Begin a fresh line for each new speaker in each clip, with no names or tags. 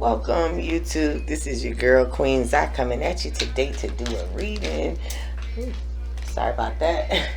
Welcome YouTube. This is your girl Queen.Zi coming at you today to do a reading. Sorry about that.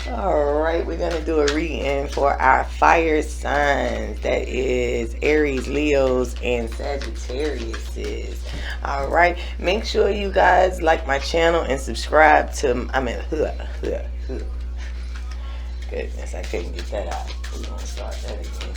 Alright, we're going to do a reading for our fire signs. That is Aries, Leos, and Sagittariuses. Alright, make sure you guys like my channel and subscribe to, goodness, I couldn't get that out. We're going to start that again.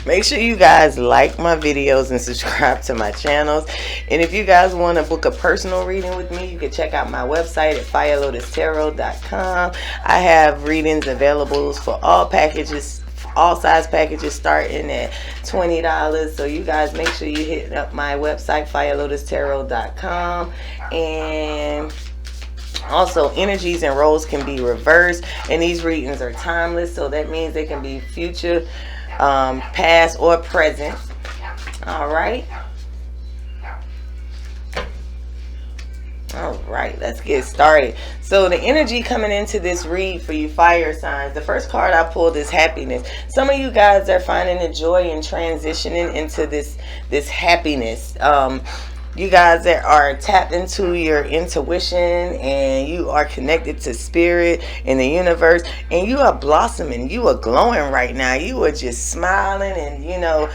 Make sure you guys like my videos and subscribe to my channels. And if you guys want to book a personal reading with me, you can check out my website at FireLotusTarot.com. I have readings available for all packages, all size packages starting at $20. So you guys make sure you hit up my website, FireLotusTarot.com. And also, energies and roles can be reversed, and these readings are timeless, so that means they can be future, past, or present. Alright, let's get started. So the energy coming into this read for you fire signs, the first card I pulled is happiness. Some of you guys are finding the joy in transitioning into this happiness. You guys that are tapped into your intuition, and you are connected to spirit and the universe, and you are blossoming, you are glowing right now. You are just smiling and, you know,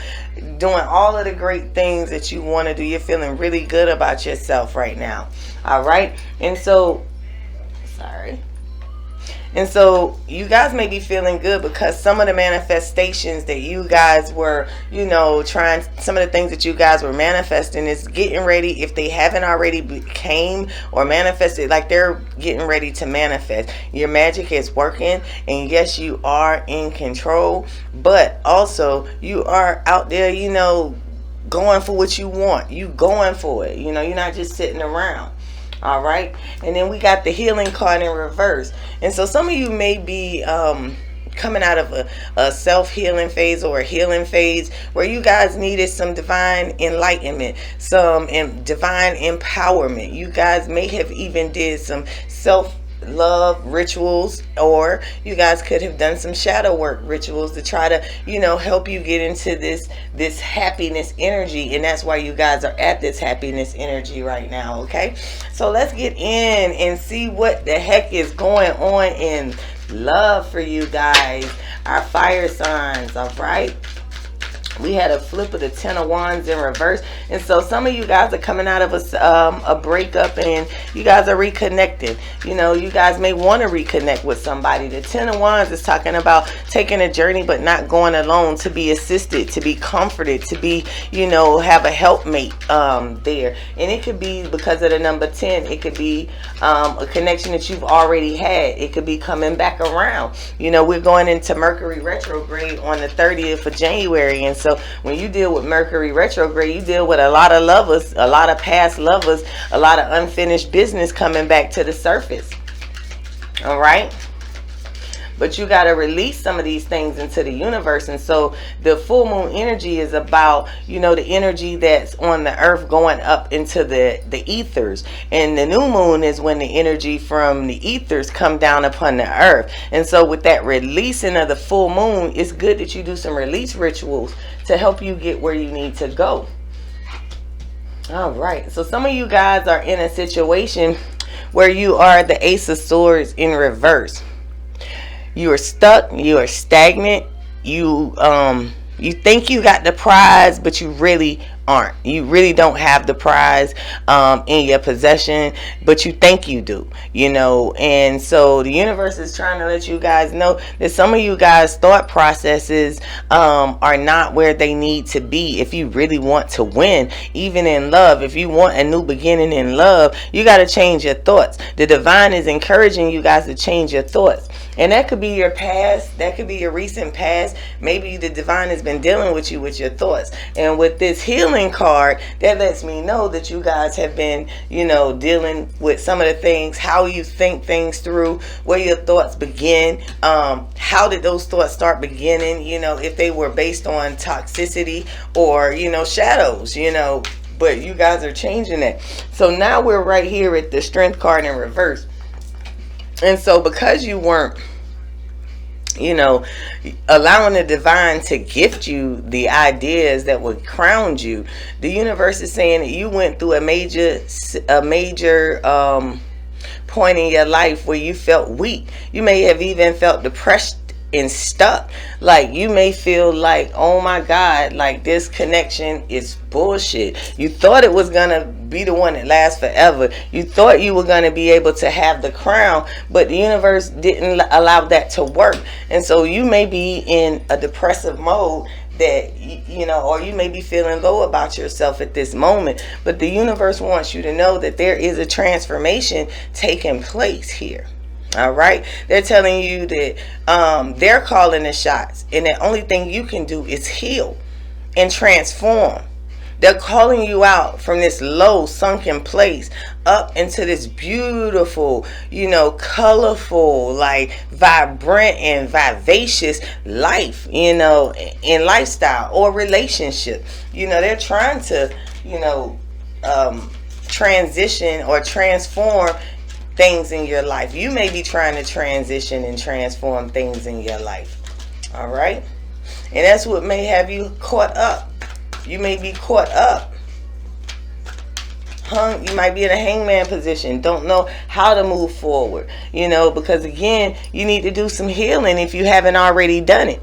doing all of the great things that you want to do. You're feeling really good about yourself right now. All right. And so, you guys may be feeling good because some of the manifestations that you guys were, you know, trying, some of the things that you guys were manifesting is getting ready. If they haven't already became or manifested, like they're getting ready to manifest. Your magic is working, and yes, you are in control, but also you are out there, you know, going for what you want. You going for it. You know, you're not just sitting around. All right, and then we got the healing card in reverse. And so some of you may be coming out of a self-healing phase or a healing phase where you guys needed some divine enlightenment, some divine empowerment. You guys may have even did some self-love rituals, or you guys could have done some shadow work rituals to try to, you know, help you get into this happiness energy. And that's why you guys are at this happiness energy right now. Okay, so let's get in and see what the heck is going on in love for you guys, our fire signs. All right, we had a flip of the 10 of Wands in reverse. And so some of you guys are coming out of a breakup, and you guys are reconnected. You know, you guys may want to reconnect with somebody. The 10 of Wands is talking about taking a journey but not going alone, to be assisted, to be comforted, to be, you know, have a helpmate there. And it could be because of the number 10. It could be a connection that you've already had. It could be coming back around. You know, we're going into Mercury retrograde on the 30th of January. And so when you deal with Mercury retrograde, you deal with a lot of lovers, a lot of past lovers, a lot of unfinished business coming back to the surface. All right. But you got to release some of these things into the universe. And so the full moon energy is about, you know, the energy that's on the earth going up into the ethers. And the new moon is when the energy from the ethers come down upon the earth. And so with that releasing of the full moon, it's good that you do some release rituals to help you get where you need to go. All right. So some of you guys are in a situation where you are the Ace of Swords in reverse. You are stuck, you are stagnant, you think you got the prize, but you really aren't. You really don't have the prize in your possession, but you think you do, you know. And so the universe is trying to let you guys know that some of you guys' thought processes are not where they need to be. If you really want to win, even in love, if you want a new beginning in love, you got to change your thoughts. The divine is encouraging you guys to change your thoughts. And that could be your past, that could be your recent past. Maybe the divine has been dealing with you with your thoughts. And with this healing card, that lets me know that you guys have been, you know, dealing with some of the things, how you think things through, where your thoughts begin, how did those thoughts start beginning, you know, if they were based on toxicity or, you know, shadows, you know. But you guys are changing that. So now we're right here at the Strength card in reverse. And so because you weren't you know, allowing the divine to gift you the ideas that would crown you. The universe is saying that you went through a major point in your life where you felt weak. You may have even felt depressed and stuck. Like, you may feel like, oh my God, like this connection is bullshit. You thought it was gonna be the one that lasts forever. You thought you were gonna be able to have the crown, but the universe didn't allow that to work. And so you may be in a depressive mode, that you know, or you may be feeling low about yourself at this moment, but the universe wants you to know that there is a transformation taking place here. All right, they're telling you that they're calling the shots, and the only thing you can do is heal and transform. They're calling you out from this low sunken place up into this beautiful, you know, colorful, like vibrant and vivacious life, you know, in lifestyle or relationship. You know, they're trying to, you know, transition or transform things in your life. You may be trying to transition and transform things in your life. All right, and that's what may have you caught up. You may be caught up, hung. You might be in a hangman position, don't know how to move forward, you know, because again, you need to do some healing if you haven't already done it.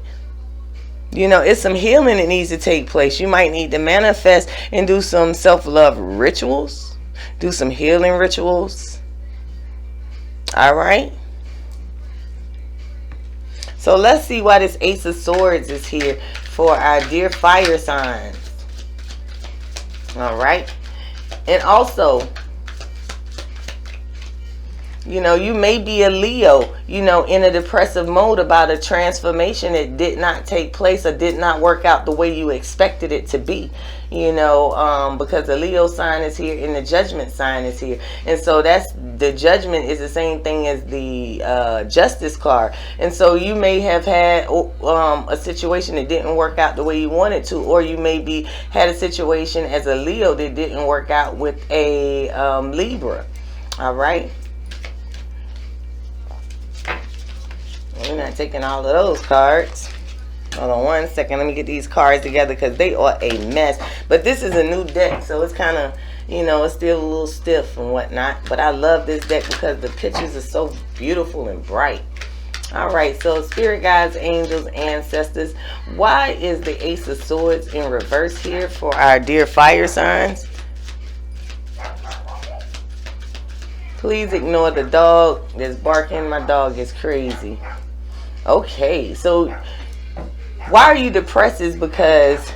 You know, it's some healing that needs to take place. You might need to manifest and do some self-love rituals, do some healing rituals. All right, so let's see why this Ace of Swords is here for our dear fire signs. All right, and also, you know, you may be a Leo, you know, in a depressive mode about a transformation that did not take place or did not work out the way you expected it to be, you know, because the Leo sign is here and the Judgment sign is here. And so that's, the Judgment is the same thing as the Justice card. And so you may have had a situation that didn't work out the way you wanted to, or you maybe had a situation as a Leo that didn't work out with a Libra. All right. We're not taking all of those cards. Hold on one second. Let me get these cards together because they are a mess. But this is a new deck, so it's kind of, you know, it's still a little stiff and whatnot. But I love this deck because the pictures are so beautiful and bright. All right, so spirit guides, angels, ancestors. Why is the Ace of Swords in reverse here for our dear fire signs? Please ignore the dog that's barking. My dog is crazy. Okay, so why are you depressed is because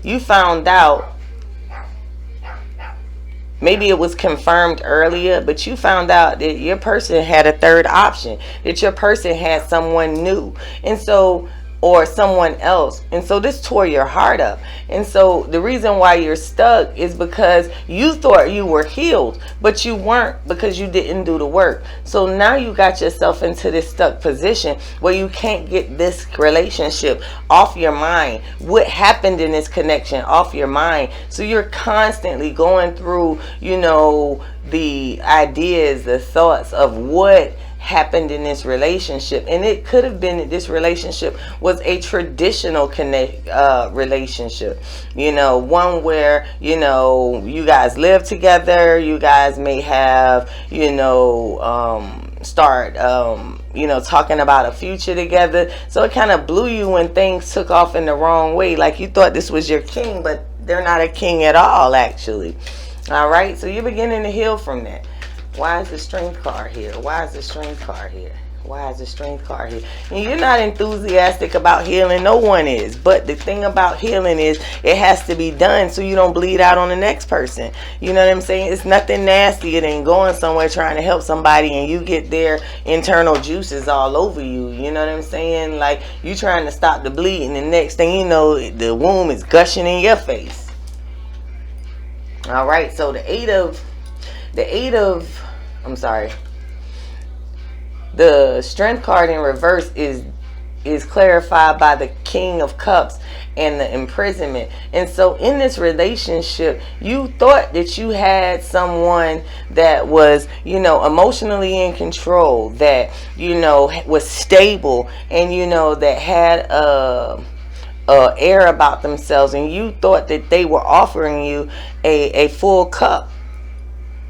you found out, maybe it was confirmed earlier, but you found out that your person had a third option, that your person had someone new, and so, or someone else, and so this tore your heart up. And so the reason why you're stuck is because you thought you were healed, but you weren't, because you didn't do the work. So now you got yourself into this stuck position where you can't get this relationship off your mind, what happened in this connection off your mind. So you're constantly going through, you know, the ideas, the thoughts of what happened in this relationship. And it could have been that this relationship was a traditional relationship, you know, one where, you know, you guys live together, you guys may have, you know, start you know, talking about a future together. So it kind of blew you when things took off in the wrong way, like you thought this was your king, but they're not a king at all, actually. All right, so you're beginning to heal from that. Why is the Strength card here? Why is the Strength card here? Why is the Strength card here? And you're not enthusiastic about healing. No one is. But the thing about healing is it has to be done so you don't bleed out on the next person. You know what I'm saying? It's nothing nastier than going somewhere trying to help somebody and you get their internal juices all over you. You know what I'm saying? Like, you trying to stop the bleeding, and the next thing you know, the womb is gushing in your face. All right, so the Strength card in reverse is is clarified by the King of Cups and the imprisonment. And so in this relationship, you thought that you had someone that was, you know, emotionally in control, that, you know, was stable, and, you know, that had air about themselves, and you thought that they were offering you a full cup.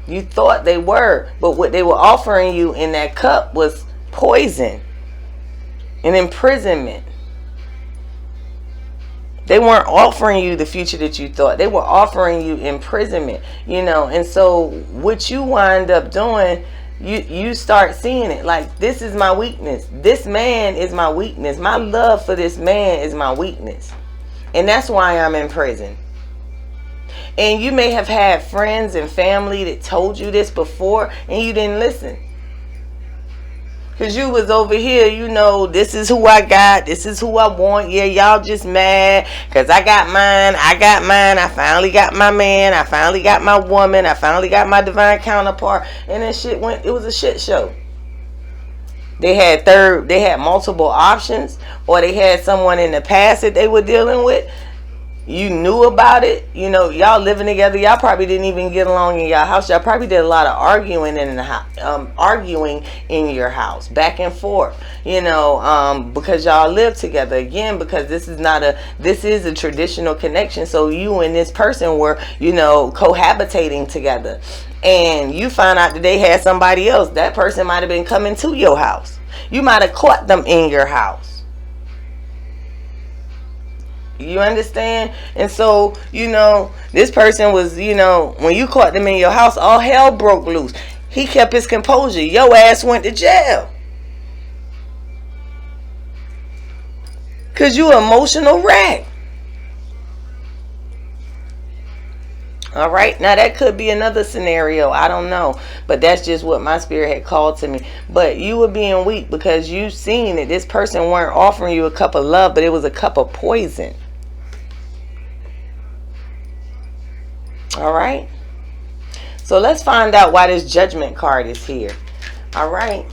You thought they were, but what they were offering you in that cup was poison and imprisonment. They weren't offering you the future that you thought. They were offering you imprisonment, you know. And so what you wind up doing, you start seeing it like, this is my weakness. This man is my weakness. My love for this man is my weakness. And that's why I'm in prison. And you may have had friends and family that told you this before, and you didn't listen. Because you was over here, you know, this is who I got, this is who I want. Yeah, y'all just mad because I got mine, I finally got my man, I finally got my woman, I finally got my divine counterpart. And then shit went, it was a shit show. They had multiple options, or they had someone in the past that they were dealing with. You knew about it. You know, y'all living together. Y'all probably didn't even get along in your house. Y'all probably did a lot of arguing in the house, arguing in your house, back and forth. You know, because y'all live together. Again, because this is a traditional connection. So you and this person were, you know, cohabitating together, and you find out that they had somebody else. That person might have been coming to your house. You might have caught them in your house. You understand? And so, you know, this person was, you know, when you caught them in your house, all hell broke loose. He kept his composure. Your ass went to jail. Because you an emotional wreck. All right. Now, that could be another scenario. I don't know. But that's just what my spirit had called to me. But you were being weak because you seen that this person weren't offering you a cup of love, but it was a cup of poison. All right. So let's find out why this Judgment card is here. All right.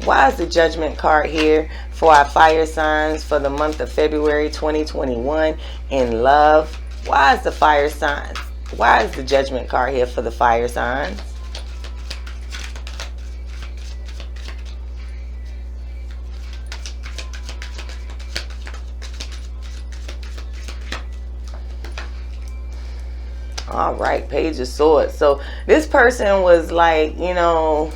Why is the Judgment card here for our fire signs for the month of February 2021 in love? Why is the fire signs? Why is the Judgment card here for the fire signs? All right, Page of Swords. So this person was like, you know,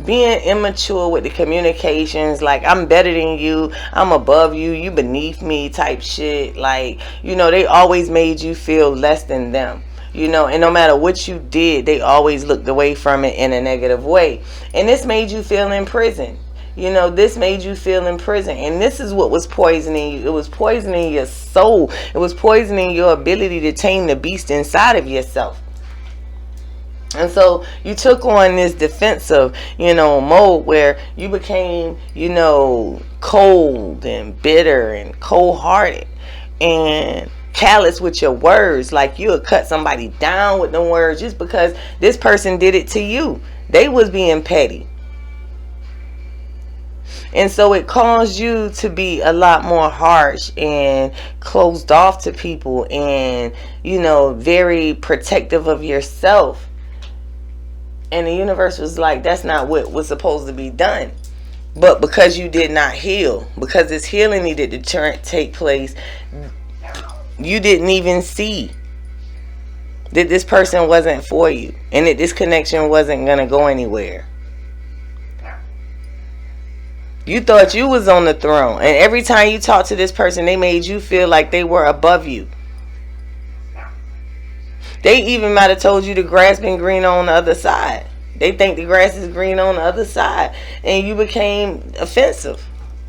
being immature with the communications, like, I'm better than you, I'm above you, you beneath me type shit. Like, you know, they always made you feel less than them. You know, and no matter what you did, they always looked away from it in a negative way. And this made you feel in prison. You know, this made you feel in prison. And this is what was poisoning you. It was poisoning your soul. It was poisoning your ability to tame the beast inside of yourself. And so you took on this defensive, you know, mode where you became, you know, cold and bitter and cold-hearted and callous with your words. Like, you would cut somebody down with them words just because this person did it to you. They was being petty. And so it caused you to be a lot more harsh and closed off to people and, you know, very protective of yourself. And the universe was like, that's not what was supposed to be done. But because you did not heal, because this healing needed to take place, you didn't even see that this person wasn't for you and that this connection wasn't going to go anywhere. You thought you was on the throne, and every time you talked to this person, they made you feel like they were above you. They even might have told you the grass been green on the other side. They think the grass is green on the other side, and you became offensive.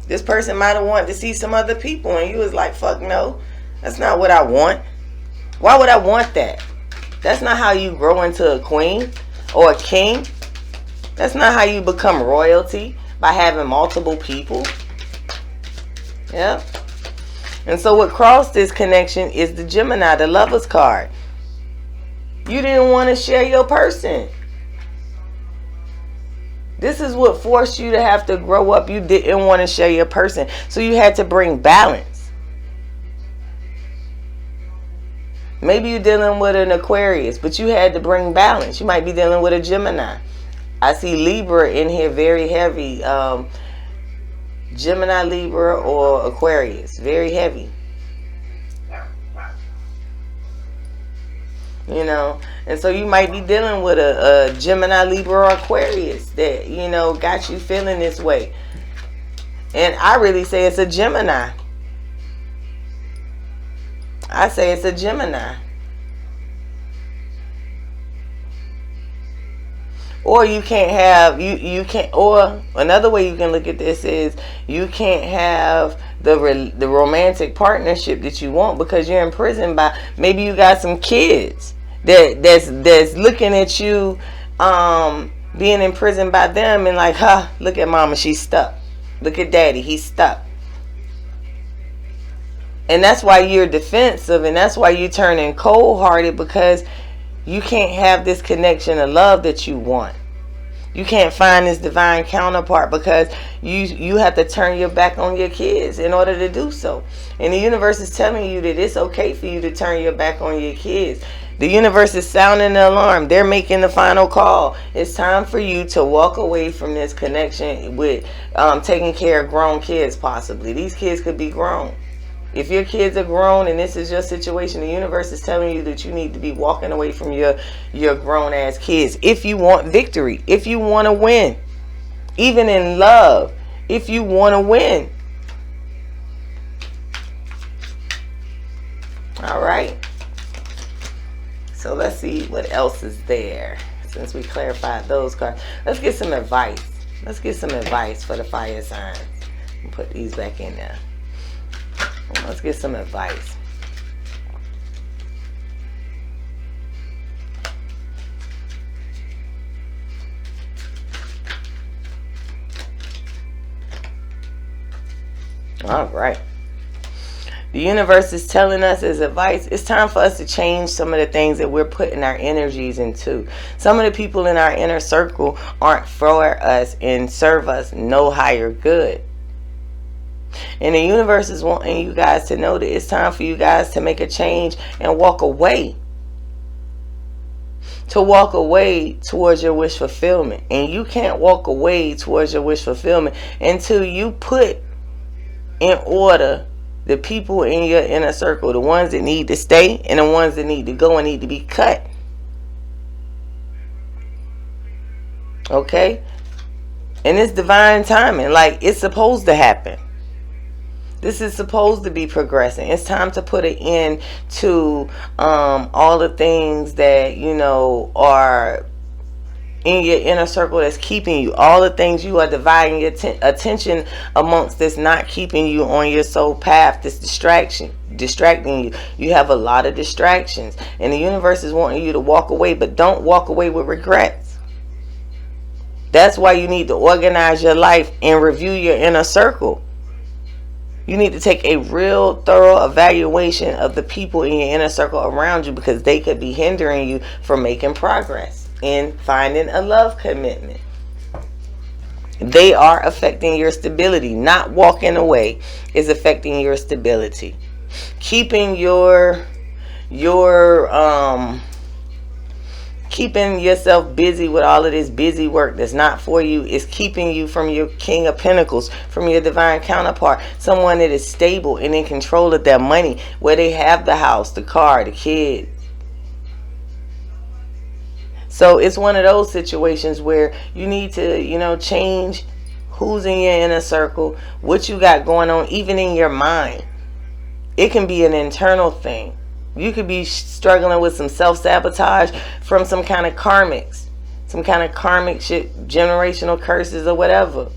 This person might have wanted to see some other people, and you was like, fuck no, that's not what I want. Why would I want that? That's not how you grow into a queen or a king. That's not how you become royalty, by having multiple people. Yeah. And so what crossed this connection is the Gemini, the Lovers card. You didn't want to share your person. This is what forced you to have to grow up. You didn't want to share your person, so you had to bring balance. Maybe you're dealing with an Aquarius, but you had to bring balance. You might be dealing with a Gemini. I see Libra in here very heavy. Gemini, Libra, or Aquarius. Very heavy. You know, and so you might be dealing with a Gemini, Libra, or Aquarius that, you know, got you feeling this way. And I really say it's a Gemini. I say it's a Gemini. Or you can't have, you can't, or another way you can look at this is you can't have the romantic partnership that you want because you're imprisoned by, maybe you got some kids that's looking at you being imprisoned by them and like, huh, look at mama, she's stuck. Look at daddy, he's stuck. And that's why you're defensive, and that's why you're turning cold-hearted, because you can't have this connection of love that you want. You can't find this divine counterpart because you have to turn your back on your kids in order to do so. And the universe is telling you that it's okay for you to turn your back on your kids. The universe is sounding the alarm. They're making the final call. It's time for you to walk away from this connection with taking care of grown kids, possibly. These kids could be grown. If your kids are grown and this is your situation, the universe is telling you that you need to be walking away from your grown-ass kids. If you want victory, if you want to win, even in love, if you want to win. All right. So let's see what else is there. Since we clarified those cards, let's get some advice. Let's get some advice for the fire signs. Put these back in there. Let's get some advice. All right. The universe is telling us as advice, it's time for us to change some of the things that we're putting our energies into. Some of the people in our inner circle aren't for us and serve us no higher good. And the universe is wanting you guys to know that it's time for you guys to make a change and walk away. To walk away towards your wish fulfillment. And you can't walk away towards your wish fulfillment until you put in order the people in your inner circle. The ones that need to stay and the ones that need to go and need to be cut. Okay? And it's divine timing. Like, it's supposed to happen. This is supposed to be progressing. It's time to put an end to all the things that, you know, are in your inner circle that's keeping you. All the things you are dividing your attention amongst that's not keeping you on your soul path. This distracting you. You have a lot of distractions. And the universe is wanting you to walk away, but don't walk away with regrets. That's why you need to organize your life and review your inner circle. You need to take a real thorough evaluation of the people in your inner circle around you, because they could be hindering you from making progress in finding a love commitment. They are affecting your stability. Not walking away is affecting your stability. Keeping keeping yourself busy with all of this busy work that's not for you is keeping you from your King of Pentacles, from your divine counterpart, someone that is stable and in control of their money, where they have the house, the car, the kids. So it's one of those situations where you need to, you know, change who's in your inner circle, what you got going on, even in your mind. It can be an internal thing. You could be struggling with some self-sabotage from some kind of karmics. Some kind of karmic shit, generational curses or whatever.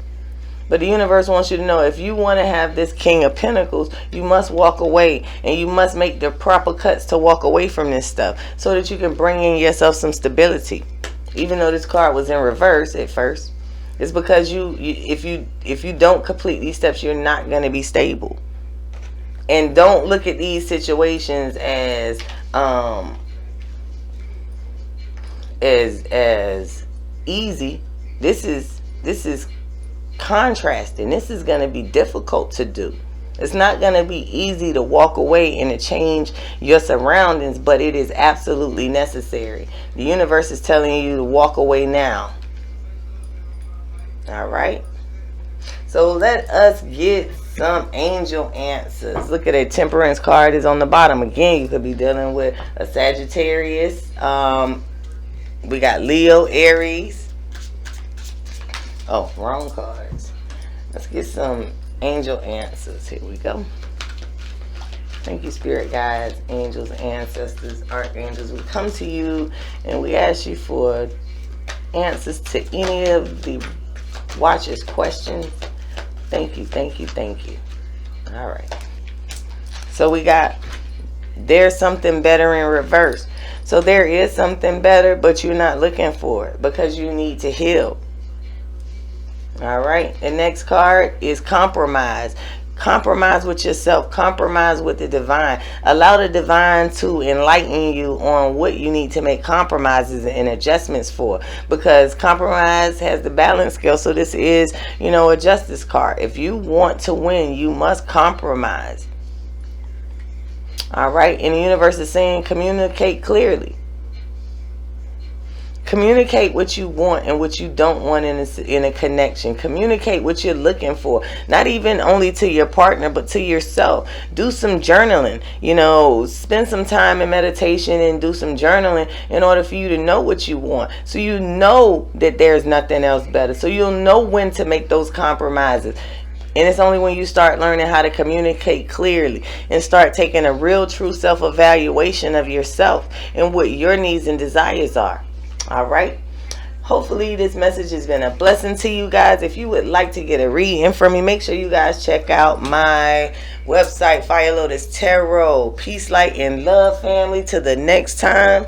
But the universe wants you to know, if you want to have this King of Pentacles, you must walk away. And you must make the proper cuts to walk away from this stuff, so that you can bring in yourself some stability. Even though this card was in reverse at first, it's because if you don't complete these steps, you're not going to be stable. And don't look at these situations as easy. This is is contrasting. This is going to be difficult to do. It's not going to be easy to walk away and to change your surroundings, but it is absolutely necessary. The universe is telling you to walk away now. All right. So let us get some angel answers. Look at it. Temperance card is on the bottom. Again, you could be dealing with a Sagittarius. We got Leo, Aries. Oh, wrong cards. Let's get some angel answers. Here we go. Thank you, spirit guides, angels, ancestors, archangels. We come to you and we ask you for answers to any of the watchers' questions. Thank you, thank you, thank you. All right. So we got, there's something better in reverse. So there is something better, but you're not looking for it because you need to heal. All right. The next card is compromise. Compromise with yourself. Compromise with the divine. Allow the divine to enlighten you on what you need to make compromises and adjustments for. Because compromise has the balance scale. So this is, you know, a justice card. If you want to win, you must compromise. All right. And the universe is saying communicate clearly. Communicate what you want and what you don't want in a connection. Communicate what you're looking for. Not even only to your partner, but to yourself. Do some journaling. You know, spend some time in meditation and do some journaling in order for you to know what you want. So you know that there's nothing else better. So you'll know when to make those compromises. And it's only when you start learning how to communicate clearly and start taking a real, true self-evaluation of yourself and what your needs and desires are. All right. Hopefully this message has been a blessing to you guys. If you would like to get a reading from me, make sure you guys check out my website, Fire Lotus Tarot. Peace, light, and love, family. Till the next time.